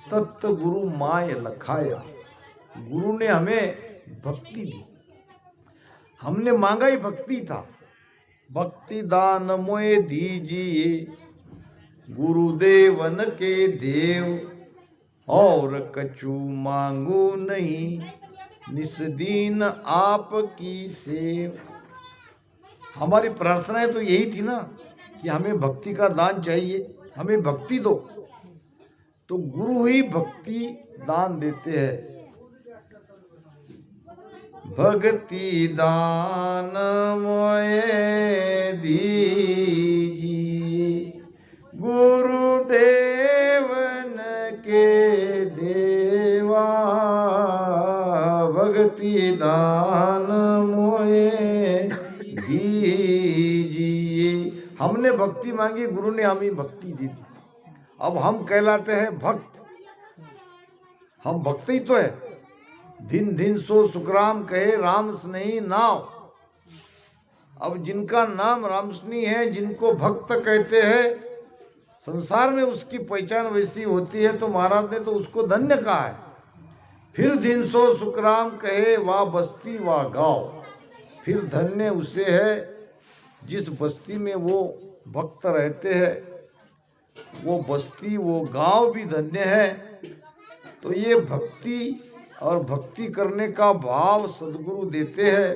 तत्त गुरु माय लखाया। गुरु ने हमें भक्ति दी, हमने मांगा ही भक्ति था। भक्ति दान मोए दीजिए गुरुदेवन के देव, और कछु मांगू नहीं निस्दीन आपकी सेव। हमारी प्रार्थनाएं तो यही थी ना कि हमें भक्ति का दान चाहिए, हमें भक्ति दो। तो गुरु ही भक्ति दान देते हैं। भक्ति दान मोए दीजिए गुरुदेवन के देवा, भक्ति दान मोए दीजिए। हमने भक्ति मांगी, गुरु ने हमें भक्ति दी थी। अब हम कहलाते हैं भक्त। हम भक्त ही तो है। दिन दिन सो सुखराम कहे राम स्नेही नाव। अब जिनका नाम राम स्नेही है, जिनको भक्त कहते हैं, संसार में उसकी पहचान वैसी होती है, तो महाराज ने तो उसको धन्य कहा है। फिर दिन सो सुखराम कहे वाह बस्ती वाह गाँव। फिर धन्य उसे है जिस बस्ती में वो भक्त रहते हैं, वो बस्ती वो गांव भी धन्य है। तो ये भक्ति और भक्ति करने का भाव सद्गुरु देते हैं,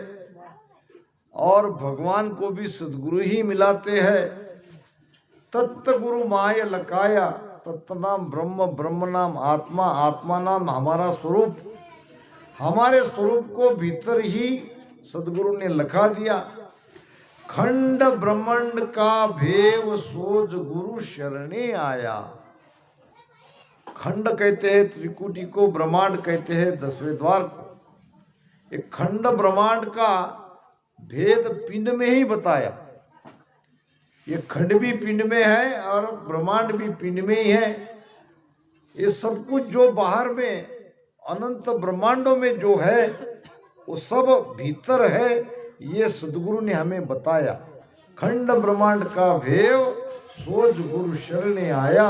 और भगवान को भी सद्गुरु ही मिलाते हैं। तत्त गुरु माय लकाया। तत्त नाम ब्रह्म, ब्रह्म नाम आत्मा, आत्मा नाम हमारा स्वरूप। हमारे स्वरूप को भीतर ही सद्गुरु ने लखा दिया। खंड ब्रह्मांड का भेव सोज गुरु शरणे आया। खंड कहते हैं त्रिकुटी को, ब्रह्मांड कहते हैं दसवें द्वार को। एक खंड ब्रह्मांड का भेद पिंड में ही बताया। ये खंड भी पिंड में है और ब्रह्मांड भी पिंड में ही है। ये सब कुछ जो बाहर में अनंत ब्रह्मांडों में जो है वो सब भीतर है, ये सद्गुरु ने हमें बताया। खंड ब्रह्मांड का भेव सोज गुरु शरण आया।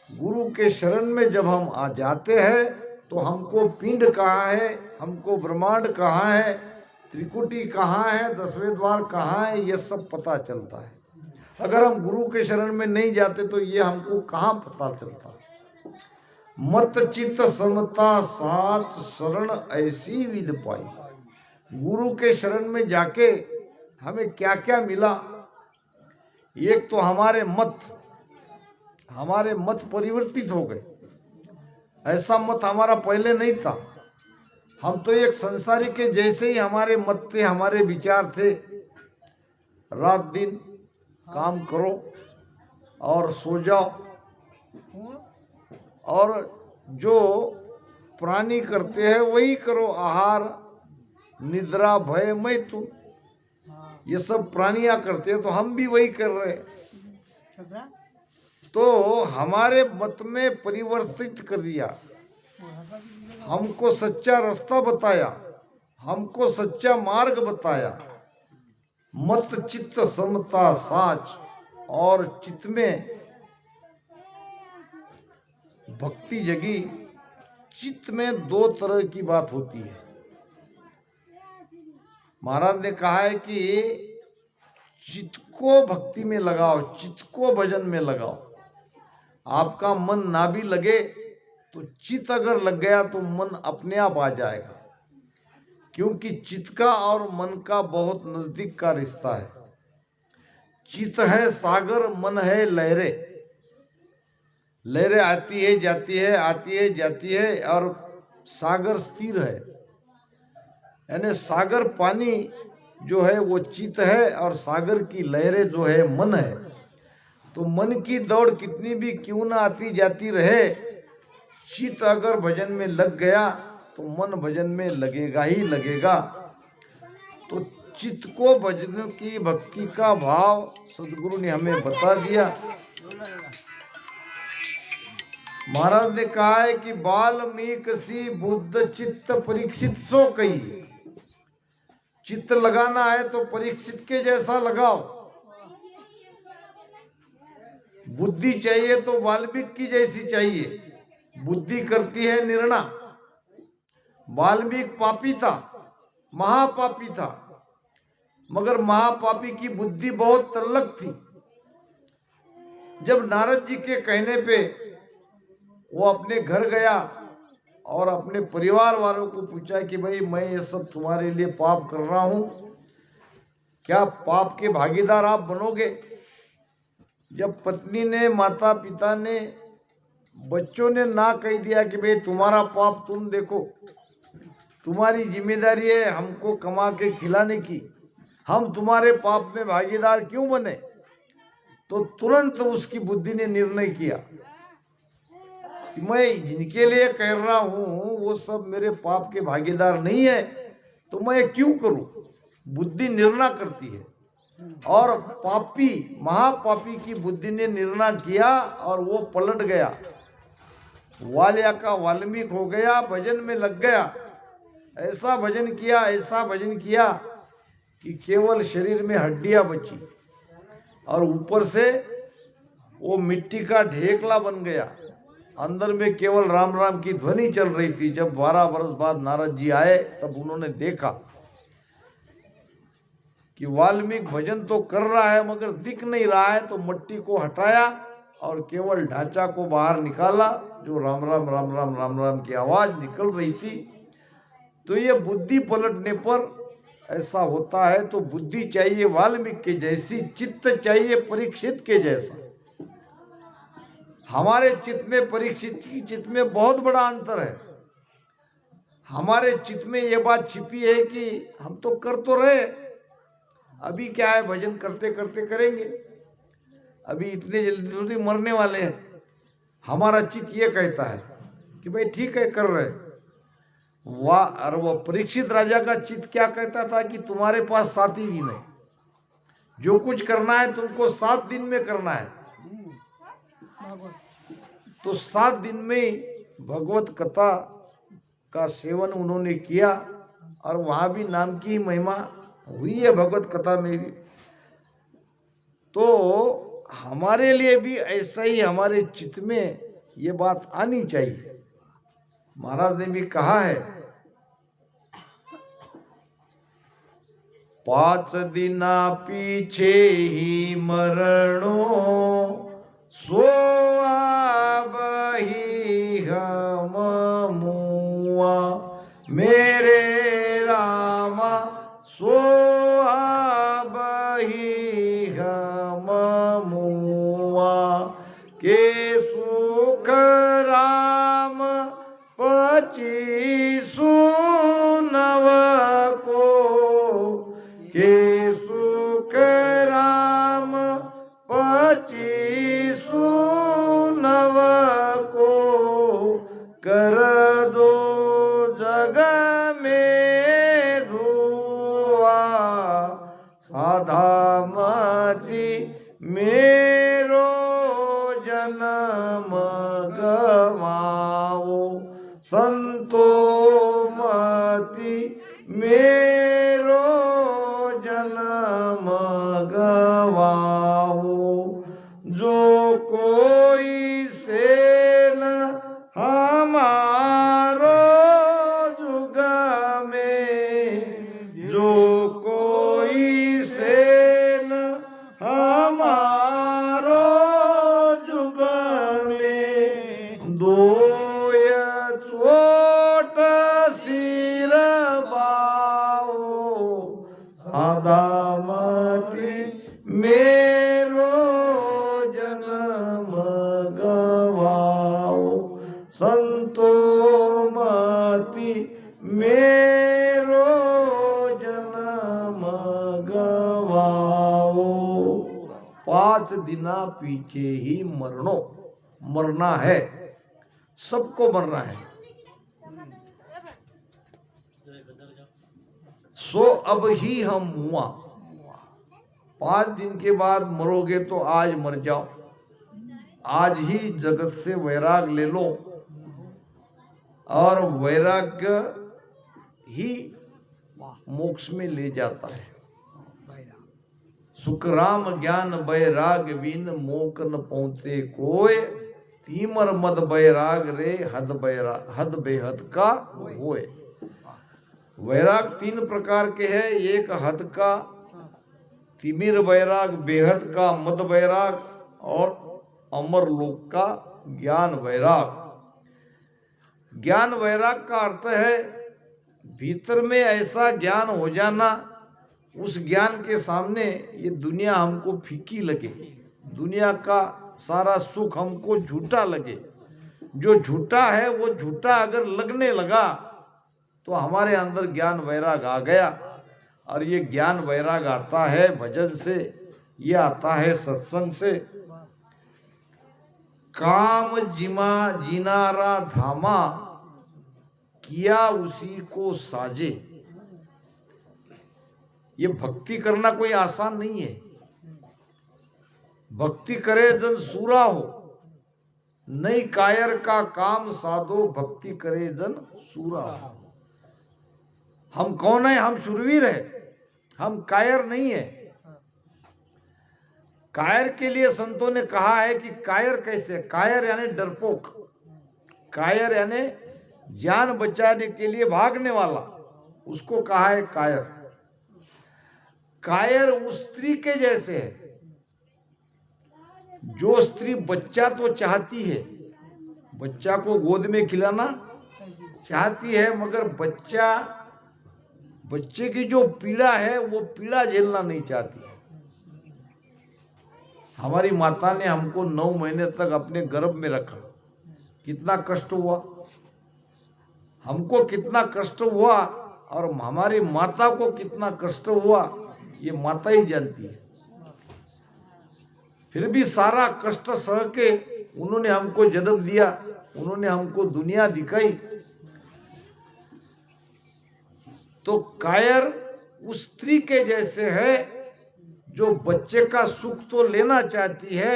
गुरु के शरण में जब हम आ जाते हैं तो हमको पिंड कहाँ है, हमको ब्रह्मांड कहाँ है, त्रिकुटी कहाँ है, दसवें द्वार कहाँ है, ये सब पता चलता है। अगर हम गुरु के शरण में नहीं जाते तो ये हमको कहाँ पता चलता। मत चित समता सात शरण ऐसी विध पाई। गुरु के शरण में जाके हमें क्या क्या मिला। एक तो हमारे मत परिवर्तित हो गए। ऐसा मत हमारा पहले नहीं था। हम तो एक संसारी के जैसे ही हमारे मत थे, हमारे विचार थे। रात दिन काम करो और सो जाओ, और जो प्राणी करते हैं वही करो। आहार निद्रा भय मैथुन, ये सब प्राणियां करते हैं, तो हम भी वही कर रहे हैं। तो हमारे मत में परिवर्तित कर दिया। हमको सच्चा रास्ता बताया, हमको सच्चा मार्ग बताया। मत चित्त समता साच, और चित्त में भक्ति जगी। चित्त में दो तरह की बात होती है। महाराज ने कहा है कि चित्त को भक्ति में लगाओ, चित्त को भजन में लगाओ। आपका मन ना भी लगे तो चित्त अगर लग गया तो मन अपने आप आ जाएगा, क्योंकि चित्त का और मन का बहुत नजदीक का रिश्ता है। चित्त है सागर, मन है लहरें। लहरें आती है जाती है, आती है जाती है, और सागर स्थिर है। यानी सागर पानी जो है वो चित्त है, और सागर की लहरें जो है मन है। तो मन की दौड़ कितनी भी क्यों ना आती जाती रहे, चित्त अगर भजन में लग गया तो मन भजन में लगेगा ही लगेगा। तो चित्त को भजन की भक्ति का भाव सदगुरु ने हमें बता दिया। महाराज ने कहा है कि वाल्मीकि सी बुद्ध चित्त परीक्षित सो कही। चित्त लगाना है तो परीक्षित के जैसा लगाओ। बुद्धि चाहिए तो वाल्मीकि की जैसी चाहिए। बुद्धि करती है निर्णय। वाल्मीकि पापी था, महापापी था, मगर महापापी की बुद्धि बहुत तल्लक थी। जब नारद जी के कहने पे वो अपने घर गया और अपने परिवार वालों को पूछा कि भाई मैं ये सब तुम्हारे लिए पाप कर रहा हूं, क्या पाप के भागीदार आप बनोगे? जब पत्नी ने, माता पिता ने, बच्चों ने ना कह दिया कि भाई तुम्हारा पाप तुम देखो, तुम्हारी जिम्मेदारी है हमको कमा के खिलाने की, हम तुम्हारे पाप में भागीदार क्यों बने? तो तुरंत उसकी बुद्धि ने निर्णय किया कि मैं जिनके लिए कह रहा हूं वो सब मेरे पाप के भागीदार नहीं है, तो मैं क्यों करूं? बुद्धि निर्णय करती है। और पापी, महापापी की बुद्धि ने निर्णय किया और वो पलट गया, वाल्या का वाल्मीकि हो गया, भजन में लग गया। ऐसा भजन किया, ऐसा भजन किया कि केवल शरीर में हड्डियां बची और ऊपर से वो मिट्टी का ढेकला बन गया। अंदर में केवल राम राम की ध्वनि चल रही थी। जब 12 वर्ष बाद नारद जी आए तब उन्होंने देखा कि वाल्मीकि भजन तो कर रहा है मगर दिख नहीं रहा है, तो मिट्टी को हटाया और केवल ढांचा को बाहर निकाला, जो राम राम राम राम राम राम की आवाज निकल रही थी। तो ये बुद्धि पलटने पर ऐसा होता है। तो बुद्धि चाहिए वाल्मीकि के जैसी, चित्त चाहिए परीक्षित के जैसा। हमारे चित्त में, परीक्षित की चित्त में बहुत बड़ा अंतर है। हमारे चित्त में ये बात छिपी है कि हम तो कर तो रहे, अभी क्या है, भजन करते करते करेंगे, अभी इतने जल्दी जल्दी मरने वाले हैं। हमारा चित्त ये कहता है कि भाई ठीक है कर रहे। वाह! और वो परीक्षित राजा का चित्त क्या कहता था कि तुम्हारे पास 7 ही दिन है, जो कुछ करना है तुमको 7 दिन में करना है। तो 7 दिन में भगवत कथा का सेवन उन्होंने किया और वहां भी नाम की महिमा हुई है भगवत कथा में भी। तो हमारे लिए भी ऐसा ही हमारे चित्त में ये बात आनी चाहिए। महाराज ने भी कहा है, 5 दिना पीछे ही मरणो, सो आबही हम मुआ, मेरे रामा सो आबही हम मुआ, के सुख राम 25 नव को, के सुख राम 25 नव को, कर दो जग में धुआ, साधा मति मेरो जन्म गवाओ, संतो मति मेरो जन्म गवाओ, जो कोई सेन हमारो जुग में, जो कोई सेन हमारो जुग में, दोय चोट सिर बाओ, सादा मति मेरो जन्म गवाओ, संतो मति मेरो जन्म गवाओ। 5 दिना पीछे ही मरणो, मरना है, सबको मरना है। सो अब ही हम हुआ, 5 दिन के बाद मरोगे तो आज मर जाओ, आज ही जगत से वैराग ले लो। और वैराग्य ही मोक्ष में ले जाता है। सुख राम ज्ञान वैराग बिन मोक न पहुंचे कोय, तीमर मद बैराग रे हद बेहद का होए। वैराग 3 प्रकार के हैं, एक हद का, तिमिर वैराग, बेहद का मद वैराग और अमर लोक का ज्ञान वैराग। ज्ञान वैराग का अर्थ है भीतर में ऐसा ज्ञान हो जाना, उस ज्ञान के सामने ये दुनिया हमको फीकी लगे, दुनिया का सारा सुख हमको झूठा लगे। जो झूठा है वो झूठा अगर लगने लगा तो हमारे अंदर ज्ञान वैराग आ गया। और ये ज्ञान वैराग आता है भजन से, ये आता है सत्संग से। काम जिमा जिनारा धामा किया उसी को साजे। ये भक्ति करना कोई आसान नहीं है। भक्ति करे जन सूरा हो, नहीं कायर का काम साधो, भक्ति करे जन सूरा हो। हम कौन है? हम शूरवीर है, हम कायर नहीं है। कायर के लिए संतों ने कहा है कि कायर कैसे? कायर यानी डरपोक, कायर यानी जान बचाने के लिए भागने वाला, उसको कहा है कायर। कायर उस स्त्री के जैसे है जो स्त्री बच्चा तो चाहती है, बच्चा को गोद में खिलाना चाहती है, मगर बच्चे की जो पीड़ा है वो पीड़ा झेलना नहीं चाहती। हमारी माता ने हमको 9 महीने तक अपने गर्भ में रखा, कितना कष्ट हुआ, हमको कितना कष्ट हुआ और हमारी माता को कितना कष्ट हुआ, ये माता ही जानती है। फिर भी सारा कष्ट सह के उन्होंने हमको जन्म दिया, उन्होंने हमको दुनिया दिखाई। तो कायर उस स्त्री के जैसे है जो बच्चे का सुख तो लेना चाहती है,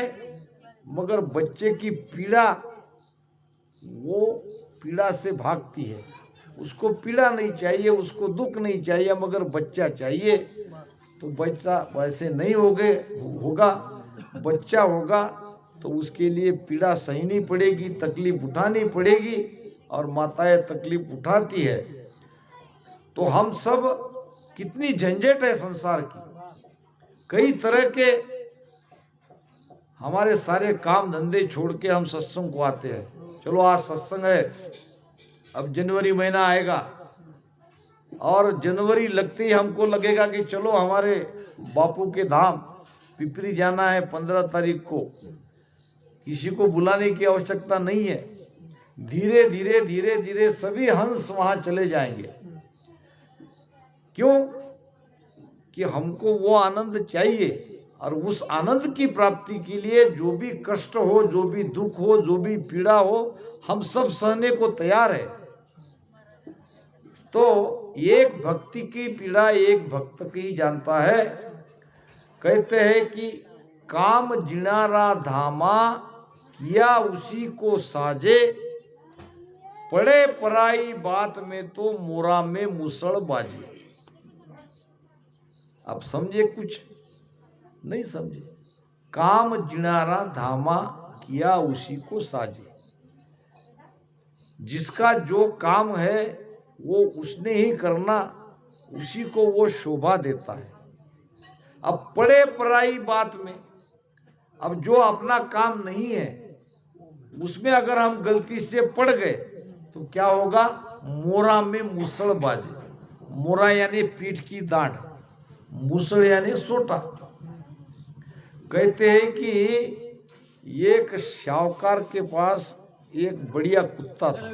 मगर बच्चे की पीड़ा, वो पीड़ा से भागती है। उसको पीड़ा नहीं चाहिए, उसको दुख नहीं चाहिए, मगर बच्चा चाहिए। तो बच्चा वैसे नहीं होगा, बच्चा होगा तो उसके लिए पीड़ा सहनी पड़ेगी, तकलीफ उठानी पड़ेगी, और माताएं तकलीफ उठाती है। तो हम सब कितनी झंझट है संसार की, कई तरह के हमारे सारे काम धंधे छोड़ के हम सत्संग को आते हैं। चलो आज सत्संग है, अब जनवरी महीना आएगा और जनवरी लगते ही हमको लगेगा कि चलो हमारे बापू के धाम पिपरी जाना है 15 तारीख को। किसी को बुलाने की आवश्यकता नहीं है, धीरे धीरे धीरे धीरे सभी हंस वहां चले जाएंगे। क्यों? कि हमको वो आनंद चाहिए, और उस आनंद की प्राप्ति के लिए जो भी कष्ट हो, जो भी दुख हो, जो भी पीड़ा हो, हम सब सहने को तैयार है। तो एक भक्ति की पीड़ा एक भक्त की ही जानता है। कहते हैं कि काम जिनारा धामा किया उसी को साजे, पड़े पराई बात में तो मोरा में मुसड़ बाजे। आप समझे? कुछ नहीं समझे। काम जिनारा धामा किया उसी को साजे, जिसका जो काम है वो उसने ही करना, उसी को वो शोभा देता है। अब पड़े पराई बात में, अब जो अपना काम नहीं है उसमें अगर हम गलती से पड़ गए तो क्या होगा? मोरा में मुसड़ बाजे। मोरा यानी पीठ की दाढ़, मुसड़ यानी सोटा। कहते हैं कि एक शाहूकार के पास एक बढ़िया कुत्ता था,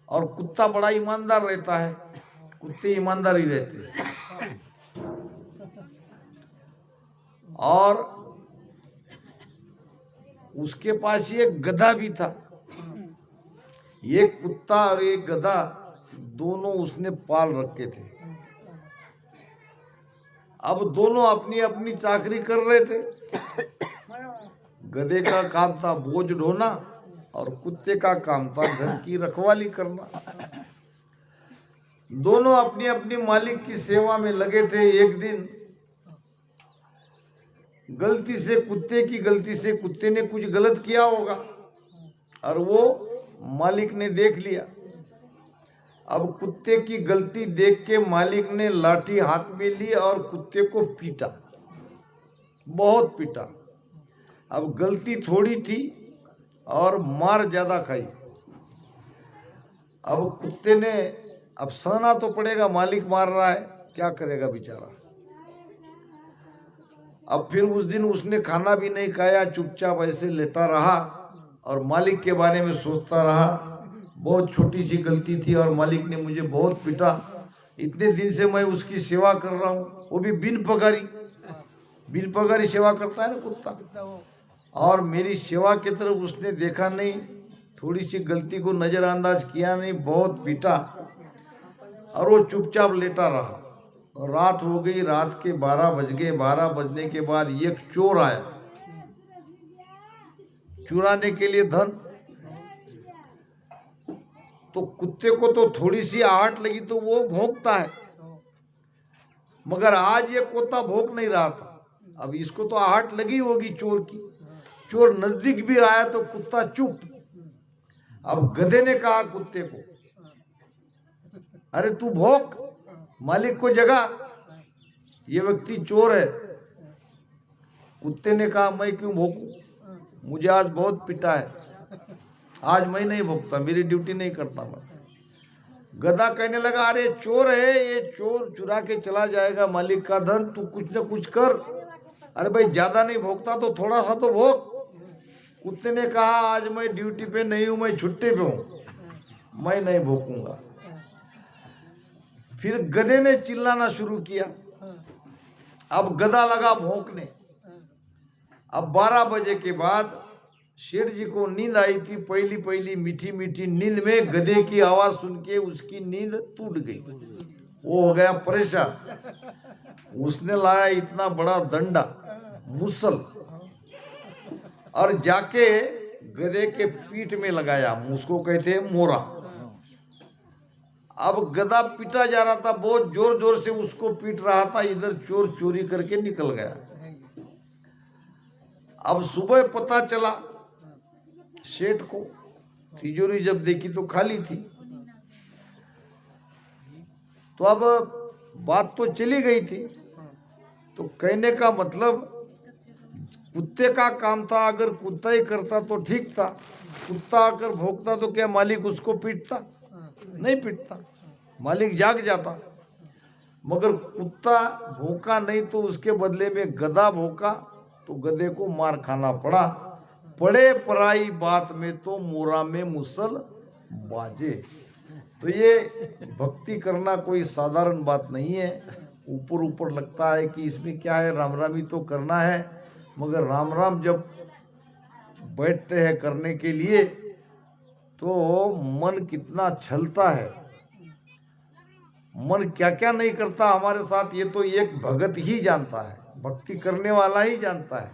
और कुत्ता बड़ा ईमानदार रहता है, कुत्ते ईमानदार ही रहते हैं। और उसके पास एक गधा भी था। एक कुत्ता और एक गधा दोनों उसने पाल रखे थे। अब दोनों अपनी अपनी चाकरी कर रहे थे। गधे का काम था बोझ ढोना और कुत्ते का काम था घर की रखवाली करना। दोनों अपनी अपनी मालिक की सेवा में लगे थे। एक दिन गलती से कुत्ते ने कुछ गलत किया होगा और वो मालिक ने देख लिया। अब कुत्ते की गलती देख के मालिक ने लाठी हाथ में ली और कुत्ते को पीटा, बहुत पीटा। अब गलती थोड़ी थी और मार ज्यादा खाई। अब कुत्ते ने, अब सहना तो पड़ेगा, मालिक मार रहा है, क्या करेगा बेचारा। अब फिर उस दिन उसने खाना भी नहीं खाया, चुपचाप ऐसे लेटा रहा और मालिक के बारे में सोचता रहा। बहुत छोटी सी गलती थी और मालिक ने मुझे बहुत पीटा। इतने दिन से मैं उसकी सेवा कर रहा हूँ, वो भी बिन पगारी सेवा करता है ना कुत्ता, और मेरी सेवा की तरफ उसने देखा नहीं, थोड़ी सी गलती को नजरअंदाज किया नहीं, बहुत पीटा और वो चुपचाप लेटा रहा। और रात हो गई, रात के 12 बज गए। 12 बजने के बाद एक चोर आया चुराने के लिए धन। तो कुत्ते को तो थोड़ी सी आहट लगी तो वो भौंकता है, मगर आज ये कुत्ता भौंक नहीं रहा था। अब इसको तो आहट लगी होगी चोर की। चोर नजदीक भी आया तो कुत्ता चुप। अब गधे ने कहा कुत्ते को, अरे तू भौंक, मालिक को जगा, ये व्यक्ति चोर है। कुत्ते ने कहा, मैं क्यों भौंकूं, मुझे आज बहुत पिटा है, आज मैं नहीं भौंकता, मेरी ड्यूटी नहीं करता मैं। गधा कहने लगा, अरे चोर है ये, चोर चुरा के चला जाएगा मालिक का धन, तू कुछ न कुछ कर। अरे भाई ज्यादा नहीं भौंकता तो थोड़ा सा तो भौंक। कुत्ते ने कहा, आज मैं ड्यूटी पे नहीं हूं, मैं छुट्टी पे हूं, मैं नहीं भौंकूंगा। फिर गधे ने चिल्लाना शुरू किया। अब गधा लगा भौंकने। अब 12 बजे के बाद शेठ जी को नींद आई थी, पहली मीठी मीठी नींद में गधे की आवाज सुन के उसकी नींद टूट गई। वो हो गया परेशान। उसने लाया इतना बड़ा डंडा, मुसल, और जाके गधे के पीठ में लगाया, उसको कहते हैं मोरा। अब गधा पीटा जा रहा था, बहुत जोर जोर से उसको पीट रहा था, इधर चोर चोरी करके निकल गया। अब सुबह पता चला सेठ को, तिजोरी जब देखी तो खाली थी। तो अब बात तो चली गई थी। तो कहने का मतलब कुत्ते का काम था, अगर कुत्ता ही करता तो ठीक था। कुत्ता अगर भौंकता तो क्या मालिक उसको पीटता? नहीं पीटता, मालिक जाग जाता। मगर कुत्ता भौंका नहीं तो उसके बदले में गधा भौंका, तो गधे को मार खाना पड़ा। पड़े पराई बात में तो मोरा में मुसल बाजे। तो ये भक्ति करना कोई साधारण बात नहीं है। ऊपर ऊपर लगता है कि इसमें क्या है, राम राम ही तो करना है, मगर राम राम जब बैठते हैं करने के लिए तो मन कितना छलता है, मन क्या क्या नहीं करता हमारे साथ, ये तो एक भगत ही जानता है, भक्ति करने वाला ही जानता है।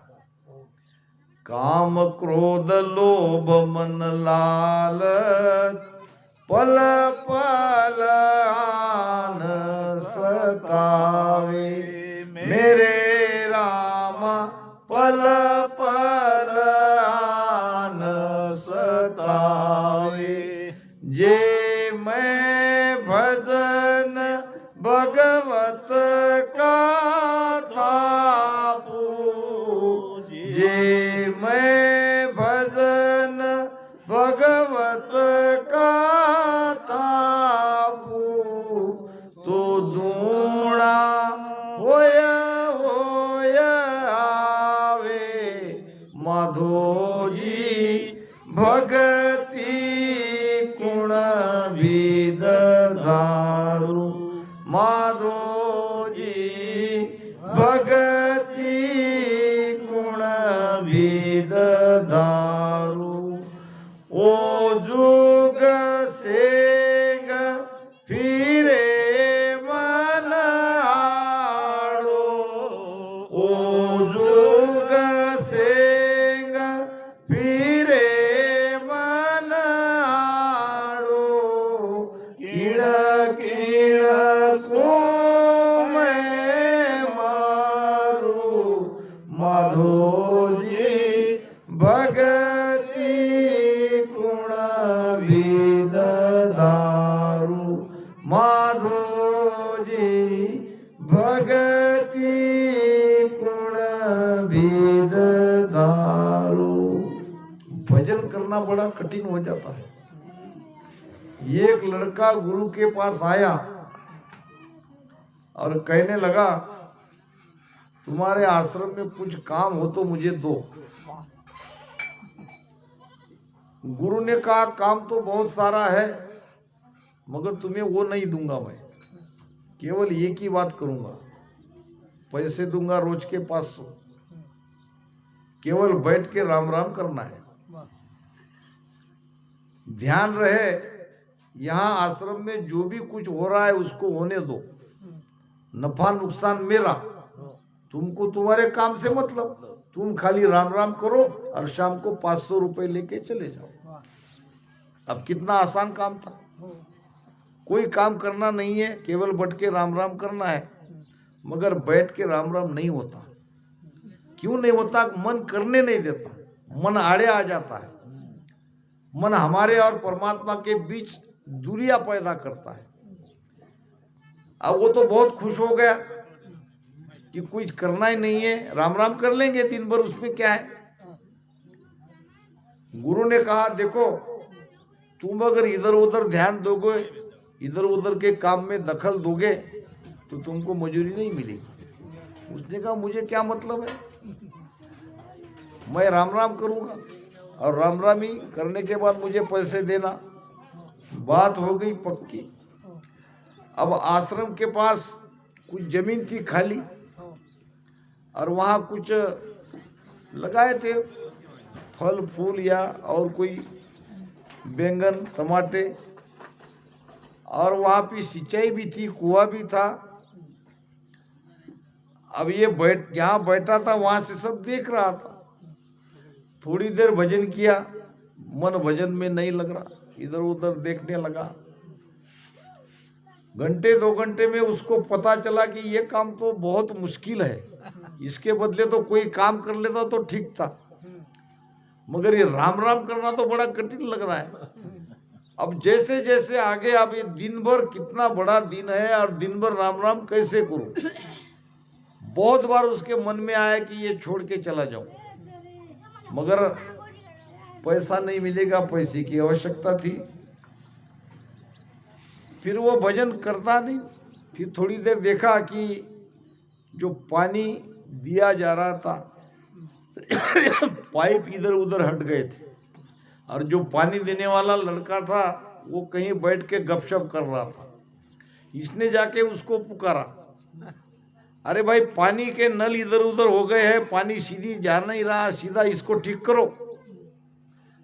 काम क्रोध लोभ मन लालच पल पल आन सतावे, मेरे राम पल पल आन सतावे। जे मैं भजन भगवत का थापू, जे मैं भजन भगवत का थापू, तो दूणा होया होया आवे, माधो जी भगति गुण विद धारू, माधो जी भगति गुण विद धारू। ओ जुग सेंग फिरे मन आड़ो, ओ जुग सेंग फिरे मन आड़ो, किड़ किड़ को मैं मारू, भजन करना बड़ा कठिन हो जाता है। एक लड़का गुरु के पास आया और कहने लगा, तुम्हारे आश्रम में कुछ काम हो तो मुझे दो। गुरु ने कहा, काम तो बहुत सारा है, मगर तुम्हें वो नहीं दूंगा, मैं केवल एक ही बात करूंगा, पैसे दूंगा रोज के 500, केवल बैठ के राम राम करना है। ध्यान रहे, यहाँ आश्रम में जो भी कुछ हो रहा है उसको होने दो, नफा नुकसान मेरा, तुमको तुम्हारे काम से मतलब, तुम खाली राम राम करो और शाम को 500 रुपए लेके चले जाओ। अब कितना आसान काम था, कोई काम करना नहीं है, केवल बैठ के राम राम करना है। मगर बैठ के राम राम नहीं होता। क्यों नहीं होता? मन करने नहीं देता, मन आड़े आ जाता है। मन हमारे और परमात्मा के बीच दूरियां पैदा करता है। अब वो तो बहुत खुश हो गया कि कुछ करना ही नहीं है, राम राम कर लेंगे दिन भर, उसमें क्या है। गुरु ने कहा, देखो तुम अगर इधर उधर ध्यान दोगे, इधर उधर के काम में दखल दोगे तो तुमको मजूरी नहीं मिलेगी। उसने कहा, मुझे क्या मतलब है, मैं राम राम करूंगा और राम राम ही करने के बाद मुझे पैसे देना। बात हो गई पक्की। अब आश्रम के पास कुछ जमीन थी खाली और वहाँ कुछ लगाए थे फल फूल या और कोई बैंगन टमाटे, और वहाँ पे सिंचाई भी थी, कुआं भी था। अब ये जहाँ बैठा था वहाँ से सब देख रहा था। थोड़ी देर भजन किया, मन भजन में नहीं लग रहा, इधर उधर देखने लगा। घंटे 2 घंटे में उसको पता चला कि ये काम तो बहुत मुश्किल है, इसके बदले तो कोई काम कर लेता तो ठीक था, मगर ये राम राम करना तो बड़ा कठिन लग रहा है। अब जैसे जैसे आगे, अब ये दिन भर कितना बड़ा दिन है और दिन भर राम राम कैसे करूं। बहुत बार उसके मन में आया कि ये छोड़ के चला जाऊं, मगर पैसा नहीं मिलेगा, पैसे की आवश्यकता थी। फिर वो भजन करता नहीं। फिर थोड़ी देर देखा कि जो पानी दिया जा रहा था पाइप इधर उधर हट गए थे, और जो पानी देने वाला लड़का था वो कहीं बैठ के गपशप कर रहा था। इसने जाके उसको पुकारा, अरे भाई पानी के नल इधर उधर हो गए हैं, पानी सीधी जा नहीं रहा, सीधा इसको ठीक करो।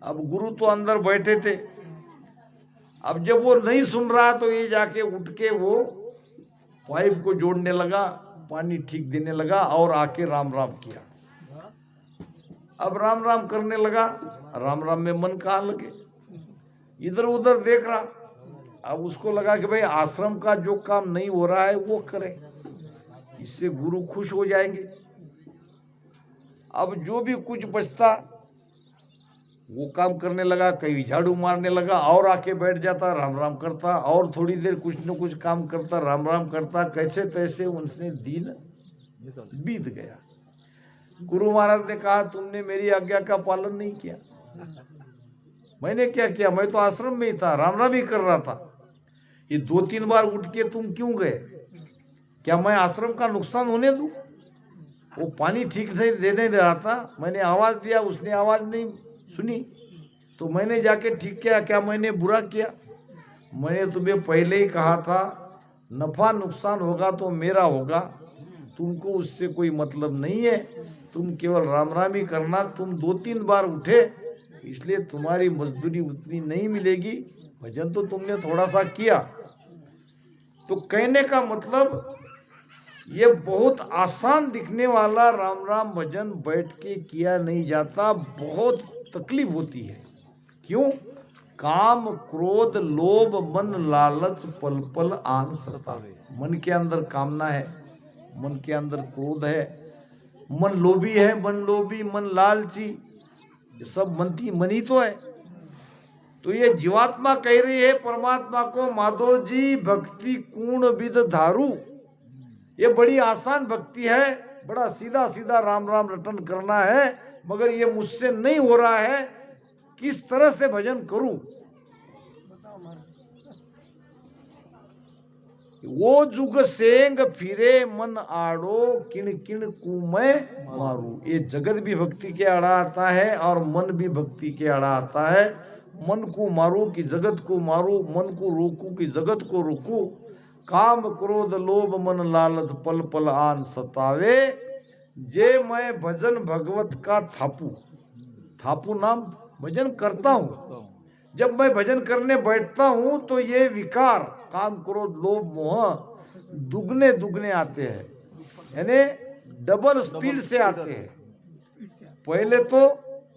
अब गुरु तो अंदर बैठे थे। अब जब वो नहीं सुन रहा तो ये जाके उठ के वो पाइप को जोड़ने लगा, पानी ठीक देने लगा और आके राम राम किया। अब राम राम करने लगा, राम राम में मन कहाँ लगे, इधर उधर देख रहा। अब उसको लगा कि भाई आश्रम का जो काम नहीं हो रहा है वो करे, इससे गुरु खुश हो जाएंगे। अब जो भी कुछ बचता वो काम करने लगा, कहीं झाड़ू मारने लगा और आके बैठ जाता, राम राम करता, और थोड़ी देर कुछ न कुछ काम करता, राम राम करता। कैसे तैसे उनसे दिन बीत गया। गुरु महाराज ने कहा, तुमने मेरी आज्ञा का पालन नहीं किया। मैंने क्या किया, मैं तो आश्रम में ही था, राम राम ही कर रहा था। ये 2-3 बार उठ के तुम क्यों गए? क्या मैं आश्रम का नुकसान होने दूं? वो पानी ठीक से दे नहीं रहा था, मैंने आवाज दिया, उसने आवाज नहीं सुनी तो मैंने जाके ठीक किया। क्या मैंने बुरा किया? मैंने तुम्हें पहले ही कहा था, नफा नुकसान होगा तो मेरा होगा, तुमको उससे कोई मतलब नहीं है, तुम केवल राम राम ही करना। तुम 2-3 बार उठे इसलिए तुम्हारी मजदूरी उतनी नहीं मिलेगी, भजन तो तुमने थोड़ा सा किया। तो कहने का मतलब ये बहुत आसान दिखने वाला राम राम भजन बैठ के किया नहीं जाता, बहुत तकलीफ होती है। क्यों? काम क्रोध लोभ मन लालच पल पल आन सतावे। मन के अंदर कामना है, मन के अंदर क्रोध है, मन लोभी है, मन लोभी मन लालची, ये सब मन ही तो है। तो ये जीवात्मा कह रही है परमात्मा को, माधो जी भक्ति कूण विद धारू। ये बड़ी आसान भक्ति है, बड़ा सीधा सीधा राम राम रटन करना है, मगर ये मुझसे नहीं हो रहा है। किस तरह से भजन करूं। वो जुग सेंग फिरे मन आड़ो, किण किण कुमै मारू। ये जगत भी भक्ति के आड़ा आता है और मन भी भक्ति के आड़ा आता है। मन को मारू कि जगत को मारू, मन को रोकू कि जगत को रोकू। काम क्रोध लोभ मन लालच पल पल आन सतावे, जे मैं भजन भगवत का थापू। थापू नाम भजन करता हूँ। जब मैं भजन करने बैठता हूँ तो ये विकार काम क्रोध लोभ मोह दुगने दुगने आते हैं, यानी डबल स्पीड से आते हैं। पहले तो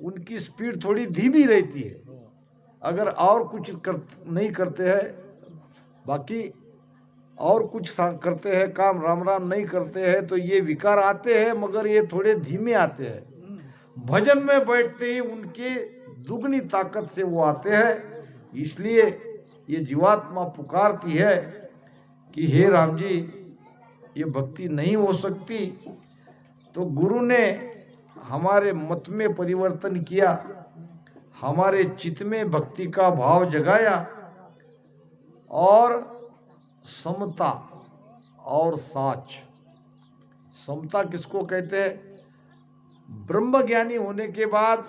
उनकी स्पीड थोड़ी धीमी रहती है, अगर और कुछ नहीं करते हैं, बाकी और कुछ करते हैं काम राम राम नहीं करते हैं तो ये विकार आते हैं, मगर ये थोड़े धीमे आते हैं। भजन में बैठते ही उनके दुगनी ताकत से वो आते हैं। इसलिए ये जीवात्मा पुकारती है कि हे राम जी, ये भक्ति नहीं हो सकती। तो गुरु ने हमारे मत में परिवर्तन किया, हमारे चित्त में भक्ति का भाव जगाया और समता और साच। समता किसको कहते हैं? ब्रह्म ज्ञानी होने के बाद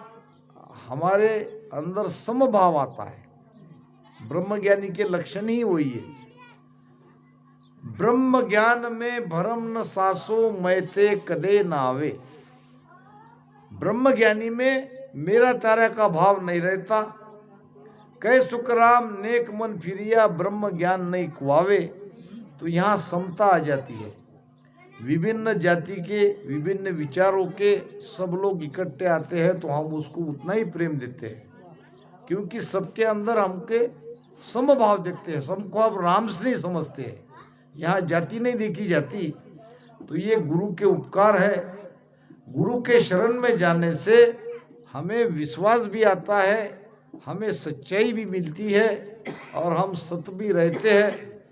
हमारे अंदर समभाव आता है। ब्रह्म ज्ञानी के लक्षण ही वही है। ब्रह्म ज्ञान में भरम न सासो मैते कदे न आवे। ब्रह्म ज्ञानी में मेरा तारा का भाव नहीं रहता। कह सुखराम नेक मन फिरिया, ब्रह्म ज्ञान नहीं कुआवे। तो यहाँ समता आ जाती है। विभिन्न जाति के विभिन्न विचारों के सब लोग इकट्ठे आते हैं तो हम उसको उतना ही प्रेम देते हैं, क्योंकि सबके अंदर हमके समभाव देखते हैं। सबको अब राम से नहीं समझते हैं, यहाँ जाति नहीं देखी जाती। तो ये गुरु के उपकार है। गुरु के शरण में जाने से हमें विश्वास भी आता है, हमें सच्चाई भी मिलती है और हम सत भी रहते हैं।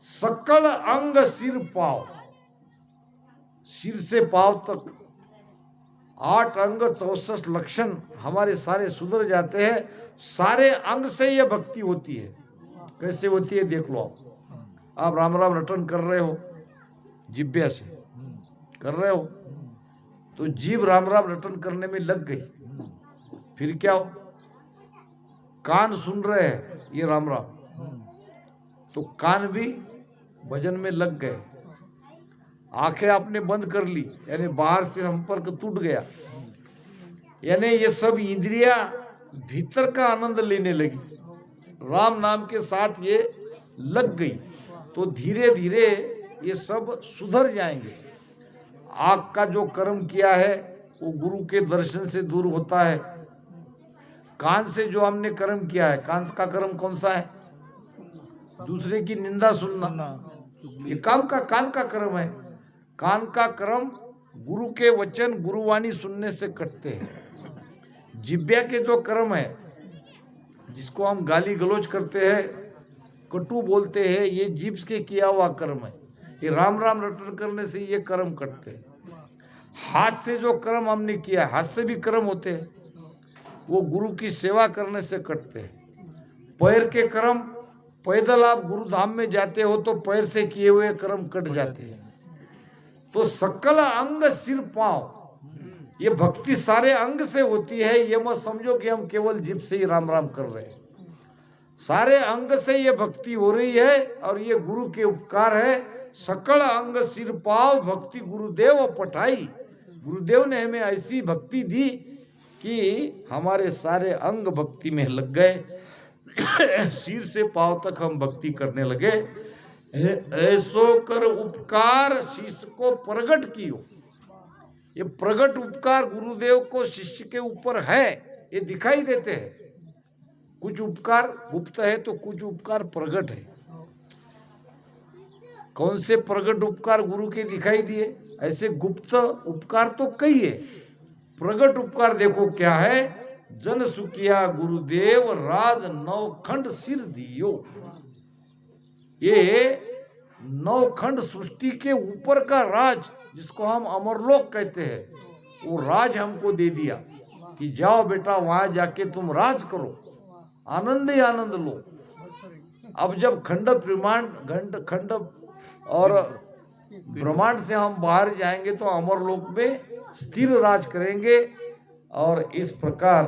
सकल अंग सिर पाव, सिर से पाव तक 8 अंग 64 लक्षण हमारे सारे सुधर जाते हैं। सारे अंग से यह भक्ति होती है। कैसे होती है देख लो। आप राम राम रटन कर रहे हो, जिब्या से कर रहे हो, तो जीभ राम राम रटन करने में लग गई। फिर क्या हो? कान सुन रहे हैं ये राम राम, तो कान भी भजन में लग गए। आंखें आपने बंद कर ली, यानी बाहर से संपर्क टूट गया, यानी ये सब इंद्रियां भीतर का आनंद लेने लगी, राम नाम के साथ ये लग गई। तो धीरे धीरे ये सब सुधर जाएंगे। आँख का जो कर्म किया है वो गुरु के दर्शन से दूर होता है। कान से जो हमने कर्म किया है, कान का कर्म कौन सा है? दूसरे की निंदा सुनना, ये कान का कर्म है। कान का कर्म गुरु के वचन गुरुवाणी सुनने से कटते हैं। जिब्या के जो कर्म है, जिसको हम गाली गलौज करते हैं, कटु बोलते हैं, ये जीभ के किया हुआ कर्म है। ये राम राम रटन करने से ये कर्म कटते हैं। हाथ से जो कर्म हमने किया, हाथ से भी कर्म होते हैं, वो गुरु की सेवा करने से कटते हैं। पैर के कर्म, पैदल आप गुरुधाम में जाते हो तो पैर से किए हुए कर्म कट जाते हैं। तो सकल अंग सिर पांव, ये भक्ति सारे अंग से होती है। ये मत समझो कि हम केवल जीभ से ही राम राम कर रहे हैं। सारे अंग से ये भक्ति हो रही है और ये गुरु के उपकार है। सकल अंग सिर पाव भक्ति गुरुदेव पठाई। गुरुदेव ने हमें ऐसी भक्ति दी कि हमारे सारे अंग भक्ति में लग गए। सिर से पाव तक हम भक्ति करने लगे। ऐसो कर उपकार शिष्य को प्रकट कियो। ये प्रकट उपकार गुरुदेव को शिष्य के ऊपर है, ये दिखाई देते हैं। कुछ उपकार गुप्त है तो कुछ उपकार प्रकट है। कौन से प्रकट उपकार गुरु के दिखाई दिए? ऐसे गुप्त उपकार तो कई है। प्रकट उपकार देखो क्या है। जन सुखिया गुरुदेव राज नवखंड सिर दियो। ये नवखंड सृष्टि के ऊपर का राज, जिसको हम अमरलोक कहते हैं, वो राज हमको दे दिया। कि जाओ बेटा वहां जाके तुम राज करो, आनंद ही आनंद लो। अब जब खंड ब्रह्मांड खंड और ब्रह्मांड से हम बाहर जाएंगे तो अमर लोक में स्थिर राज करेंगे। और इस प्रकार